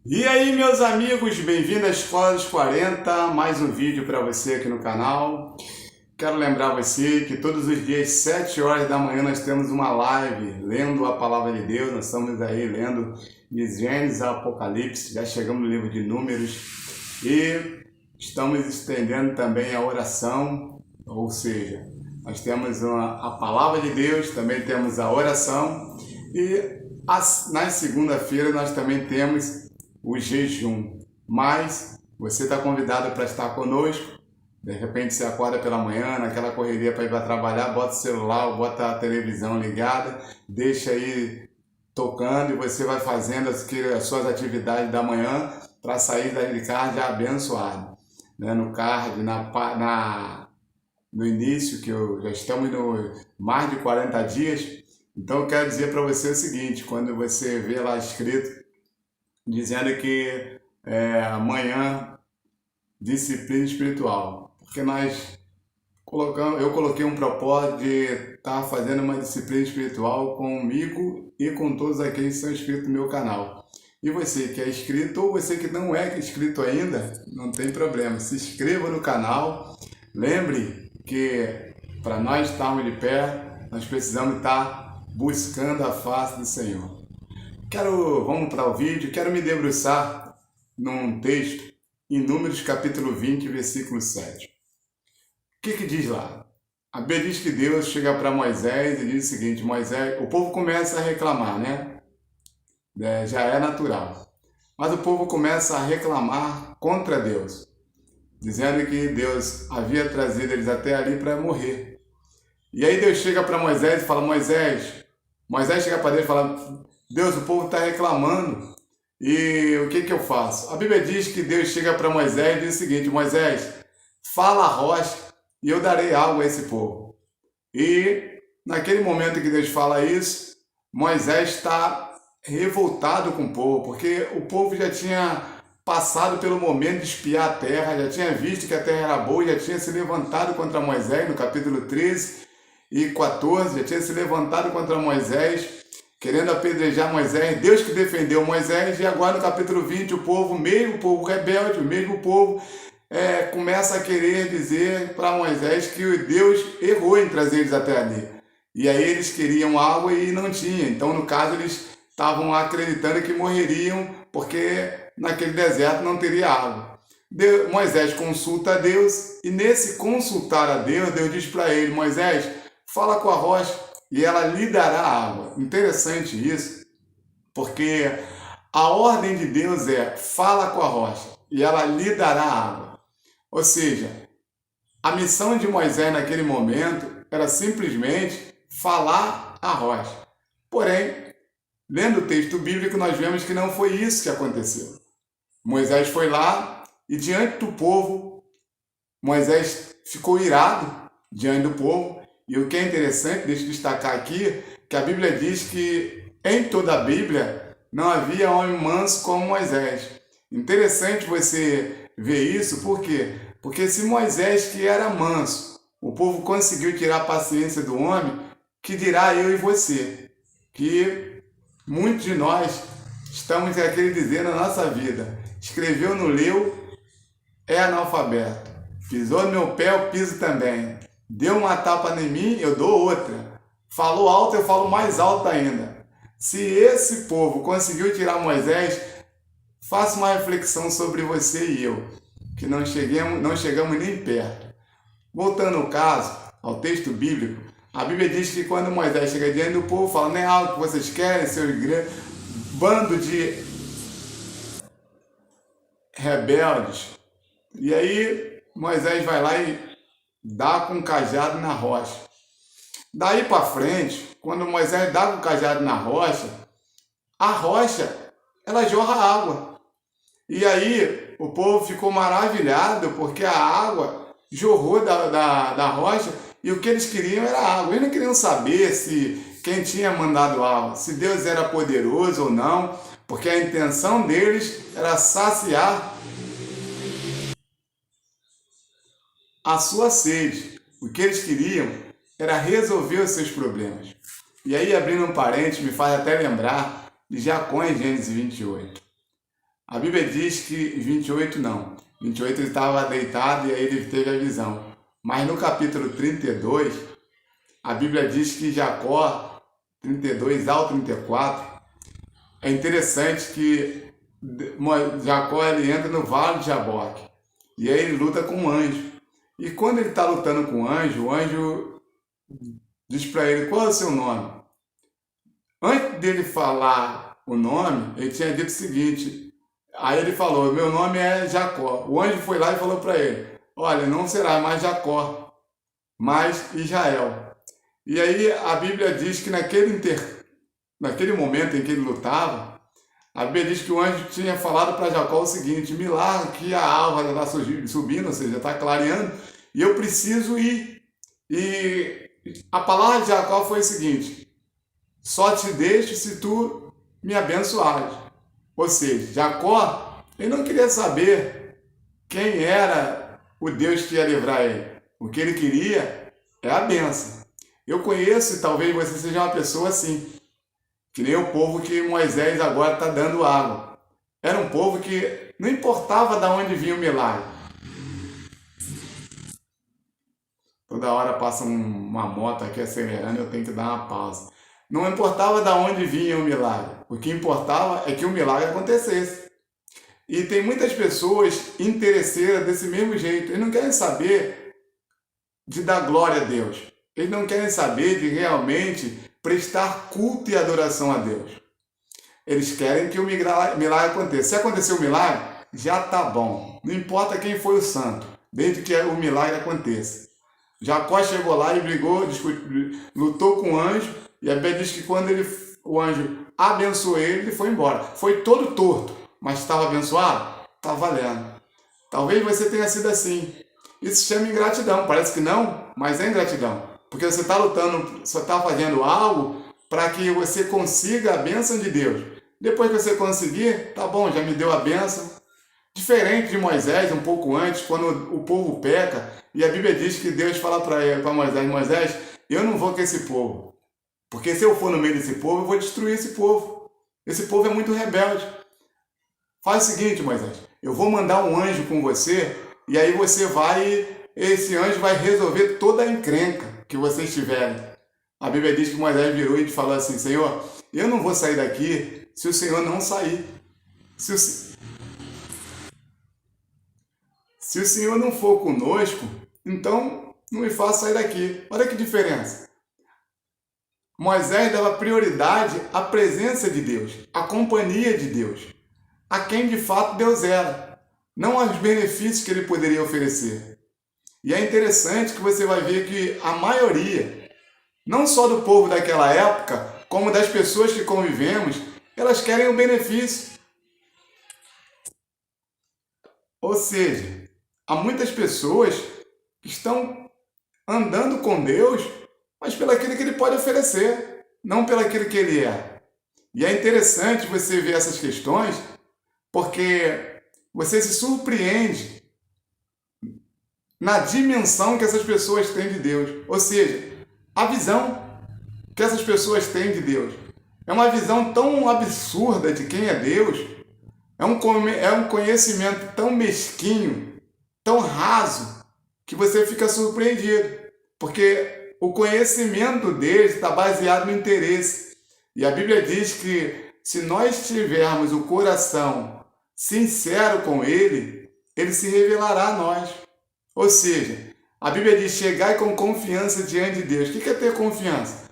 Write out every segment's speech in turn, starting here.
E aí, meus amigos, bem-vindo à Escola dos 40, mais um vídeo para você aqui no canal. Quero lembrar você que todos os dias, 7 horas da manhã, nós temos uma live lendo a Palavra de Deus. Nós estamos aí lendo de Gênesis a Apocalipse, já chegamos no livro de Números e estamos estendendo também a oração, ou seja, nós temos a Palavra de Deus, também temos a oração e na segunda-feira nós também temos o jejum, mas você está convidado para estar conosco. De repente você acorda pela manhã, naquela correria para ir para trabalhar, bota o celular, bota a televisão ligada, deixa aí tocando e você vai fazendo as suas atividades da manhã para sair de casa já abençoado. No card, no início, que já estamos no mais de 40 dias, então eu quero dizer para você o seguinte: quando você vê lá escrito dizendo que amanhã disciplina espiritual, porque eu coloquei um propósito de estar fazendo uma disciplina espiritual comigo e com todos aqueles que são inscritos no meu canal. E você que é inscrito ou você que não é inscrito ainda, não tem problema, se inscreva no canal. Lembre que para nós estarmos de pé, nós precisamos estar buscando a face do Senhor. Vamos para o vídeo, quero me debruçar num texto em Números capítulo 20, versículo 7. O que diz lá? A Bíblia diz que Deus chega para Moisés e diz o seguinte: Moisés, o povo começa a reclamar, né? Já é natural. Mas o povo começa a reclamar contra Deus, dizendo que Deus havia trazido eles até ali para morrer. E aí Deus chega para Moisés e fala: Moisés chega para Deus e fala: Deus, o povo está reclamando e o que eu faço? A Bíblia diz que Deus chega para Moisés e diz o seguinte: Moisés, fala a rocha e eu darei água a esse povo. E naquele momento que Deus fala isso, Moisés está revoltado com o povo, porque o povo já tinha passado pelo momento de espiar a terra, já tinha visto que a terra era boa, já tinha se levantado contra Moisés no capítulo 13 e 14, já tinha se levantado contra Moisés, querendo apedrejar Moisés, Deus que defendeu Moisés, e agora no capítulo 20 o povo, mesmo o povo rebelde, o mesmo povo, começa a querer dizer para Moisés que Deus errou em trazer eles até ali. E aí eles queriam água e não tinha, então no caso eles estavam acreditando que morreriam porque naquele deserto não teria água. Moisés consulta a Deus e nesse consultar a Deus, Deus diz para ele: Moisés, fala com a rocha e ela lhe dará água. Interessante isso, porque a ordem de Deus é: fala com a rocha e ela lhe dará água. Ou seja, a missão de Moisés naquele momento era simplesmente falar a rocha. Porém, lendo o texto bíblico, nós vemos que não foi isso que aconteceu. Moisés foi lá e diante do povo, Moisés ficou irado diante do povo. E o que é interessante, deixa eu destacar aqui, que a Bíblia diz que em toda a Bíblia não havia homem manso como Moisés. Interessante você ver isso, por quê? Porque se Moisés, que era manso, o povo conseguiu tirar a paciência do homem, que dirá eu e você? Que muitos de nós estamos aquele dizer na nossa vida: escreveu, não leu, é analfabeto. Pisou no meu pé, eu piso também. Deu uma tapa em mim, eu dou outra. Falou alto, eu falo mais alto ainda. Se esse povo conseguiu tirar Moisés, faça uma reflexão sobre você e eu, que não chegamos nem perto. Voltando ao caso, ao texto bíblico, a Bíblia diz que quando Moisés chega diante do povo, fala: não é algo que vocês querem, seu bando de rebeldes. E aí Moisés vai lá e dá com o cajado na rocha. Daí para frente, quando Moisés dá com o cajado na rocha, a rocha, ela jorra água. E aí o povo ficou maravilhado, porque a água jorrou da rocha e o que eles queriam era água. Eles não queriam saber se quem tinha mandado água, se Deus era poderoso ou não, porque a intenção deles era saciar a sua sede. O que eles queriam era resolver os seus problemas. E aí, abrindo um parênteses, me faz até lembrar de Jacó em Gênesis 28. A Bíblia diz que 28 não. 28 ele estava deitado e aí ele teve a visão. Mas no capítulo 32, a Bíblia diz que Jacó, 32 ao 34, é interessante que Jacó ele entra no vale de Jaboque. E aí ele luta com um anjo. E quando ele está lutando com o anjo diz para ele, qual é o seu nome? Antes dele falar o nome, ele tinha dito o seguinte, aí ele falou, meu nome é Jacó. O anjo foi lá e falou para ele, olha, não será mais Jacó, mas Israel. E aí a Bíblia diz que naquele momento em que ele lutava, a Bíblia diz que o anjo tinha falado para Jacó o seguinte, me larga que a alva está subindo, ou seja, está clareando, e eu preciso ir. E a palavra de Jacó foi o seguinte, só te deixo se tu me abençoares. Ou seja, Jacó, ele não queria saber quem era o Deus que ia livrar ele. O que ele queria é a bênção. Eu conheço, e talvez você seja uma pessoa assim, que nem o povo que Moisés agora está dando água. Era um povo que não importava de onde vinha o milagre. Toda hora passa uma moto aqui acelerando e eu tenho que dar uma pausa. Não importava de onde vinha o milagre. O que importava é que o milagre acontecesse. E tem muitas pessoas interesseiras desse mesmo jeito. Eles não querem saber de dar glória a Deus. Eles não querem saber de realmente prestar culto e adoração a Deus. Eles querem que o milagre aconteça. Se acontecer o milagre, já está bom. Não importa quem foi o santo, desde que o milagre aconteça. Jacó chegou lá e brigou, lutou com o anjo, e a Bíblia diz que quando o anjo abençoou ele, ele foi embora. Foi todo torto, mas estava abençoado? Está valendo. Talvez você tenha sido assim. Isso se chama ingratidão. Parece que não, mas é ingratidão. Porque você está lutando, você está fazendo algo para que você consiga a bênção de Deus. Depois que você conseguir, tá bom, já me deu a bênção. Diferente de Moisés, um pouco antes, quando o povo peca, e a Bíblia diz que Deus fala para Moisés, Moisés, eu não vou com esse povo, porque se eu for no meio desse povo, eu vou destruir esse povo. Esse povo é muito rebelde. Faz o seguinte, Moisés, eu vou mandar um anjo com você, e aí esse anjo vai resolver toda a encrenca que vocês tiverem. A Bíblia diz que Moisés virou e falou assim, Senhor, eu não vou sair daqui se o Senhor não sair. Se o Senhor não for conosco, então não me faça sair daqui. Olha que diferença. Moisés dava prioridade à presença de Deus, à companhia de Deus, a quem de fato Deus era, não aos benefícios que ele poderia oferecer. E é interessante que você vai ver que a maioria, não só do povo daquela época, como das pessoas que convivemos, elas querem o benefício. Ou seja, há muitas pessoas que estão andando com Deus, mas pelo aquilo que Ele pode oferecer, não pelo aquilo que Ele é. E é interessante você ver essas questões, porque você se surpreende na dimensão que essas pessoas têm de Deus. Ou seja, a visão que essas pessoas têm de Deus. É uma visão tão absurda de quem é Deus, é um conhecimento tão mesquinho, tão raso, que você fica surpreendido. Porque o conhecimento deles está baseado no interesse. E a Bíblia diz que se nós tivermos o coração sincero com Ele, Ele se revelará a nós. Ou seja, a Bíblia diz chegai com confiança diante de Deus. O que é ter confiança?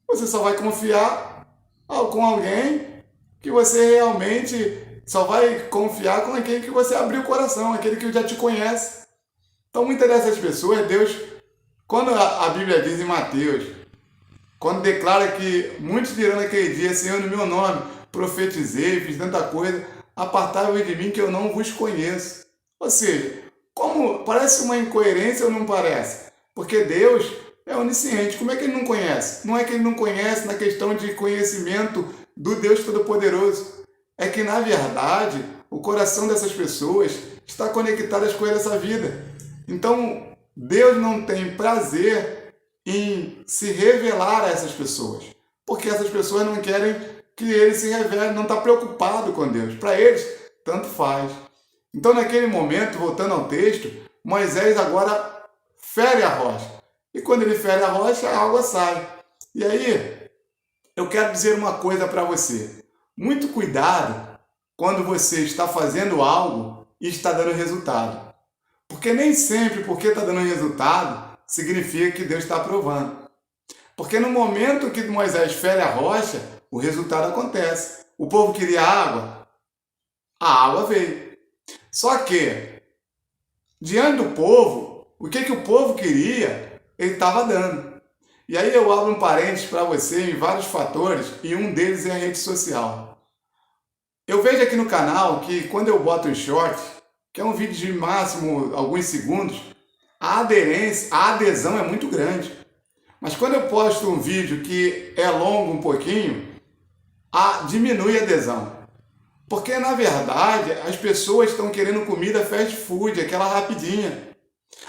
Você só vai confiar com alguém que você realmente só vai confiar com aquele que você abriu o coração, aquele que já te conhece. Então, muitas dessas pessoas, Deus, quando a Bíblia diz em Mateus, quando declara que muitos dirão naquele dia, Senhor, no meu nome, profetizei, fiz tanta coisa, apartai-vos de mim que eu não vos conheço. Ou seja, como parece uma incoerência ou não parece? Porque Deus é onisciente. Como é que Ele não conhece? Não é que Ele não conhece na questão de conhecimento do Deus Todo-Poderoso. É que, na verdade, o coração dessas pessoas está conectado às coisas dessa vida. Então, Deus não tem prazer em se revelar a essas pessoas. Porque essas pessoas não querem que Ele se revele, não está preocupado com Deus. Para eles, tanto faz. Então, naquele momento, voltando ao texto, Moisés agora fere a rocha. E quando ele fere a rocha, a água sai. E aí, eu quero dizer uma coisa para você. Muito cuidado quando você está fazendo algo e está dando resultado. Porque nem sempre porque está dando resultado, significa que Deus está aprovando. Porque no momento que Moisés fere a rocha, o resultado acontece. O povo queria água, a água veio. Só que, diante do povo, o que o povo queria, ele estava dando. E aí eu abro um parênteses para você em vários fatores, e um deles é a rede social. Eu vejo aqui no canal que quando eu boto um short, que é um vídeo de máximo alguns segundos, a adesão é muito grande. Mas quando eu posto um vídeo que é longo um pouquinho, diminui a adesão. Porque, na verdade, as pessoas estão querendo comida fast food, aquela rapidinha.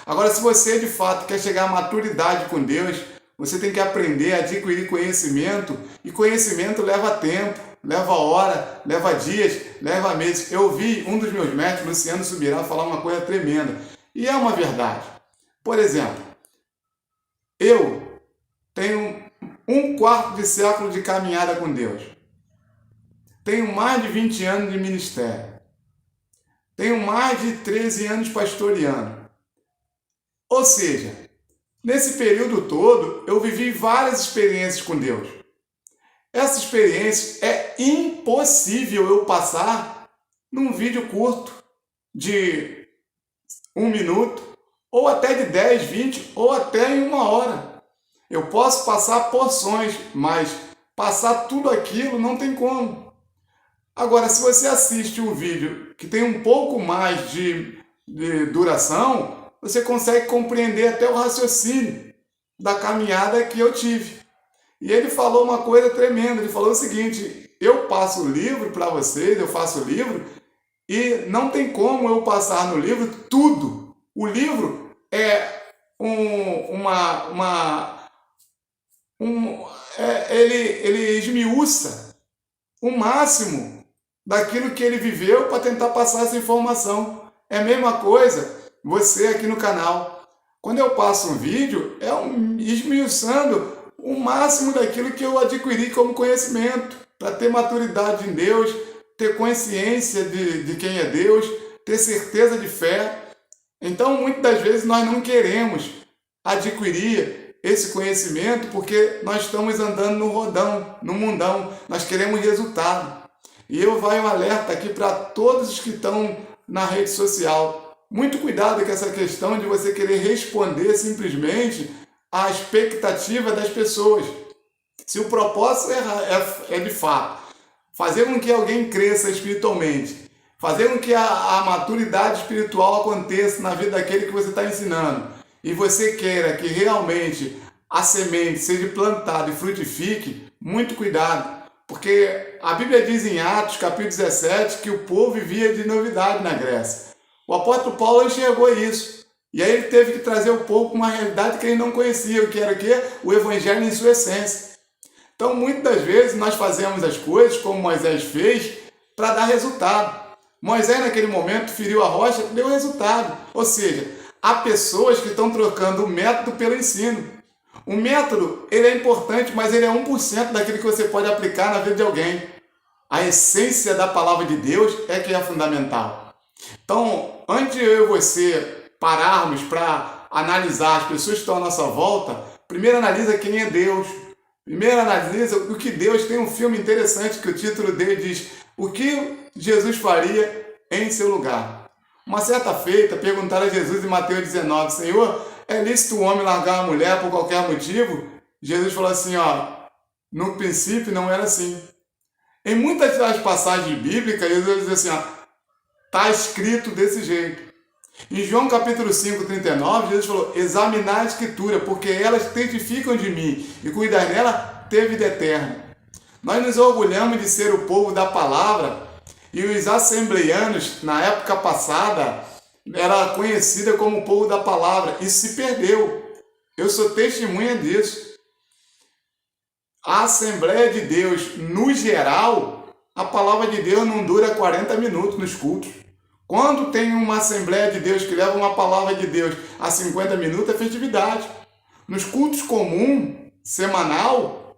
Agora, se você, de fato, quer chegar à maturidade com Deus, você tem que aprender a adquirir conhecimento, e conhecimento leva tempo, leva hora, leva dias, leva meses. Eu vi um dos meus mestres, Luciano Subirá, falar uma coisa tremenda. E é uma verdade. Por exemplo, eu tenho um quarto de século de caminhada com Deus. Tenho mais de 20 anos de ministério. Tenho mais de 13 anos pastoreando. Ou seja, nesse período todo, eu vivi várias experiências com Deus. Essa experiência é impossível eu passar num vídeo curto de 1 minuto, ou até de 10, 20, ou até em 1 hora. Eu posso passar porções, mas passar tudo aquilo não tem como. Agora, se você assiste um vídeo que tem um pouco mais de duração, você consegue compreender até o raciocínio da caminhada que eu tive. E ele falou uma coisa tremenda, ele falou o seguinte: eu passo o livro para vocês, eu faço o livro, e não tem como eu passar no livro tudo. O livro é ele esmiuça o máximo daquilo que ele viveu para tentar passar essa informação. É a mesma coisa você aqui no canal. Quando eu passo um vídeo, esmiuçando o máximo daquilo que eu adquiri como conhecimento, para ter maturidade em Deus, ter consciência de quem é Deus, ter certeza de fé. Então, muitas das vezes, nós não queremos adquirir esse conhecimento porque nós estamos andando no rodão, no mundão. Nós queremos resultado. E eu vai um alerta aqui para todos os que estão na rede social. Muito cuidado com essa questão de você querer responder simplesmente à expectativa das pessoas. Se o propósito é de fato fazer com que alguém cresça espiritualmente, fazer com que a maturidade espiritual aconteça na vida daquele que você está ensinando, e você queira que realmente a semente seja plantada e frutifique, muito cuidado. Porque a Bíblia diz em Atos, capítulo 17, que o povo vivia de novidade na Grécia. O apóstolo Paulo enxergou isso. E aí ele teve que trazer o povo para uma realidade que ele não conhecia, o que era o quê? O Evangelho em sua essência. Então, muitas das vezes, nós fazemos as coisas como Moisés fez para dar resultado. Moisés, naquele momento, feriu a rocha e deu resultado. Ou seja, há pessoas que estão trocando o método pelo ensino. O método, ele é importante, mas ele é 1% daquilo que você pode aplicar na vida de alguém. A essência da palavra de Deus é que é fundamental. Então, antes de eu e você pararmos para analisar as pessoas que estão à nossa volta, primeiro analisa quem é Deus. Primeiro analisa o que Deus... Tem um filme interessante que o título dele diz: o que Jesus faria em seu lugar. Uma certa feita, perguntaram a Jesus em Mateus 19, Senhor, é lícito o homem largar a mulher por qualquer motivo? Jesus falou assim, no princípio não era assim. Em muitas das passagens bíblicas, Jesus diz assim, está escrito desse jeito. Em João capítulo 5, 39, Jesus falou, examinar a escritura, porque elas testificam de mim, e cuidar nela ter vida eterna. Nós nos orgulhamos de ser o povo da palavra, e os assembleianos, na época passada, era conhecida como o povo da palavra. Isso se perdeu. Eu sou testemunha disso. A Assembleia de Deus, no geral, A palavra de Deus não dura 40 minutos nos cultos. Quando tem uma Assembleia de Deus que leva uma palavra de Deus a 50 minutos, é festividade. Nos cultos comum, semanal,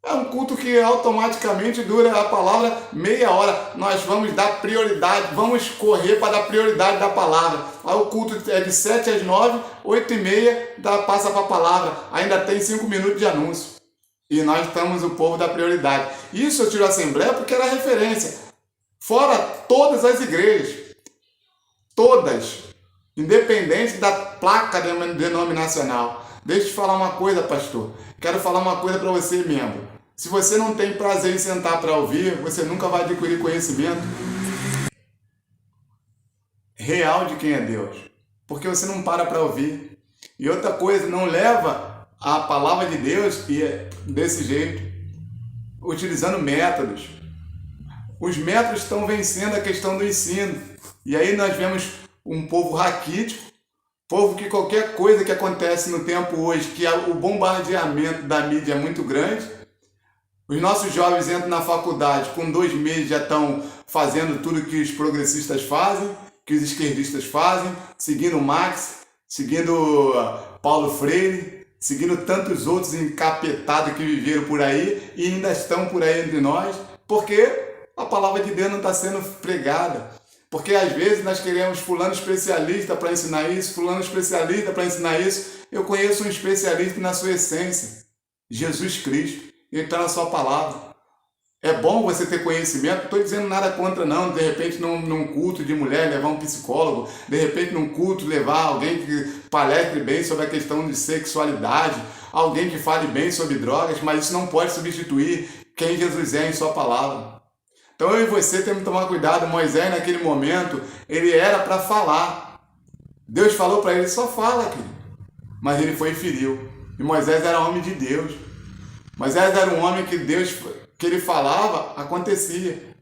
é um culto que automaticamente dura a palavra meia hora. Nós vamos dar prioridade, vamos correr para dar prioridade da palavra. Aí o culto é de 7 às 9, 8h30, passa para a palavra. Ainda tem 5 minutos de anúncio. E nós estamos o povo da prioridade. Isso eu tiro a Assembleia porque era referência. Fora todas as igrejas. Todas. Independente da placa denominacional. Deixa eu te falar uma coisa, pastor. Quero falar uma coisa para você, membro. Se você não tem prazer em sentar para ouvir, você nunca vai adquirir conhecimento real de quem é Deus. Porque você não para ouvir. E outra coisa, não leva a palavra de Deus e desse jeito, utilizando métodos. Os métodos estão vencendo a questão do ensino. E aí nós vemos um povo raquítico, povo que qualquer coisa que acontece no tempo hoje, que o bombardeamento da mídia é muito grande, os nossos jovens entram na faculdade, com 2 meses já estão fazendo tudo que os progressistas fazem, que os esquerdistas fazem, seguindo Marx, seguindo Paulo Freire, seguindo tantos outros encapetados que viveram por aí e ainda estão por aí entre nós, porque a palavra de Deus não está sendo pregada. Porque às vezes nós queremos fulano especialista para ensinar isso, fulano especialista para ensinar isso. Eu conheço um especialista na sua essência, Jesus Cristo. Ele está na sua palavra. É bom você ter conhecimento, não estou dizendo nada contra não, de repente num culto de mulher levar um psicólogo, de repente num culto levar alguém que palestre bem sobre a questão de sexualidade, alguém que fale bem sobre drogas, mas isso não pode substituir quem Jesus é em sua palavra. Então eu e você temos que tomar cuidado. Moisés naquele momento, ele era para falar. Deus falou para ele, só fala, querido. Mas ele foi e feriu. E Moisés era homem de Deus. Moisés era um homem que Deus, que ele falava, acontecia.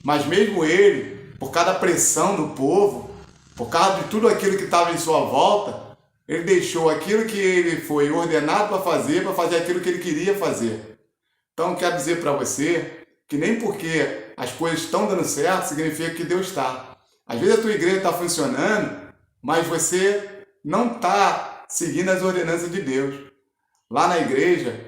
Mas mesmo ele, por causa da pressão do povo, por causa de tudo aquilo que estava em sua volta, ele deixou aquilo que ele foi ordenado para fazer aquilo que ele queria fazer. Então eu quero dizer para você que nem porque as coisas estão dando certo significa que Deus está. Às vezes a tua igreja está funcionando, mas você não está seguindo as ordenanças de Deus. Lá na igreja,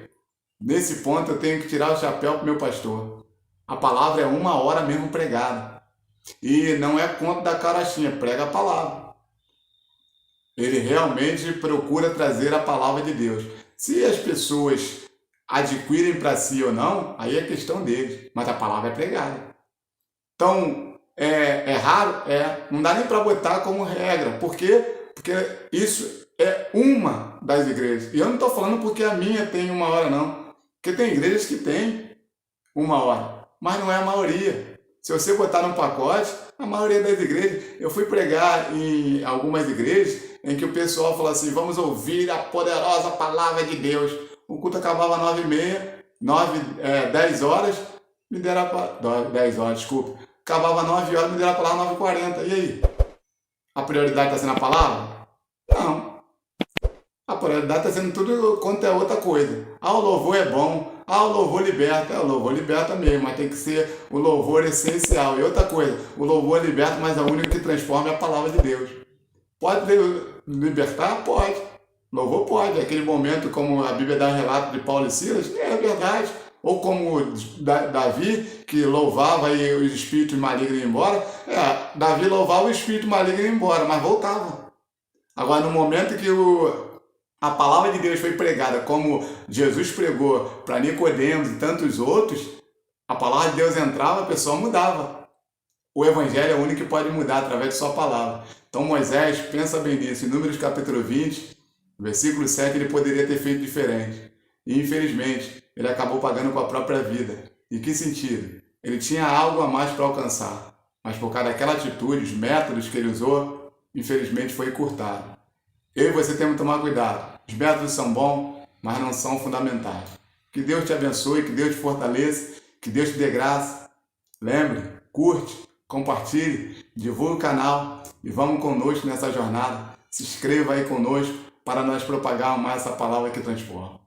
nesse ponto eu tenho que tirar o chapéu para o meu pastor. A palavra é 1 hora mesmo pregada. E não é conto da carochinha, prega a palavra. Ele realmente procura trazer a palavra de Deus. Se as pessoas adquirem para si ou não, aí é questão deles, mas a palavra é pregada. Então, é raro? Não dá nem para botar como regra. Por quê? Porque isso é uma das igrejas. E eu não estou falando porque a minha tem 1 hora, não. Porque tem igrejas que tem 1 hora, mas não é a maioria. Se você botar num pacote, a maioria das igrejas... Eu fui pregar em algumas igrejas em que o pessoal falou assim, vamos ouvir a poderosa palavra de Deus. O culto acabava 9h30, 10 horas, me deram a 10 horas, desculpa. Acabava 9 horas, me deram a palavra 9h40. E aí? A prioridade está sendo a palavra? Não. A prioridade está sendo tudo quanto é outra coisa. O louvor é bom. O louvor liberta. O louvor liberta mesmo, mas tem que ser o louvor essencial. E outra coisa, o louvor liberta, mas é o único que transforma é a palavra de Deus. Pode libertar? Pode. Louvor pode. Aquele momento, como a Bíblia dá um relato de Paulo e Silas, é verdade. Ou como Davi, que louvava e os espíritos malignos iam embora. Davi louvava o espírito maligno ia embora, mas voltava. Agora, no momento que a palavra de Deus foi pregada, como Jesus pregou para Nicodemos e tantos outros, a palavra de Deus entrava, a pessoa mudava. O evangelho é o único que pode mudar através de sua palavra. Então Moisés, pensa bem nisso, em Números capítulo 20, versículo 7, ele poderia ter feito diferente. E infelizmente, ele acabou pagando com a própria vida. Em que sentido? Ele tinha algo a mais para alcançar, mas por causa daquela atitude, os métodos que ele usou, infelizmente foi encurtado. Eu e você temos que tomar cuidado. Os métodos são bons, mas não são fundamentais. Que Deus te abençoe, que Deus te fortaleça, que Deus te dê graça. Lembre, curte, compartilhe, divulgue o canal e vamos conosco nessa jornada. Se inscreva aí conosco para nós propagarmos mais essa palavra que transforma.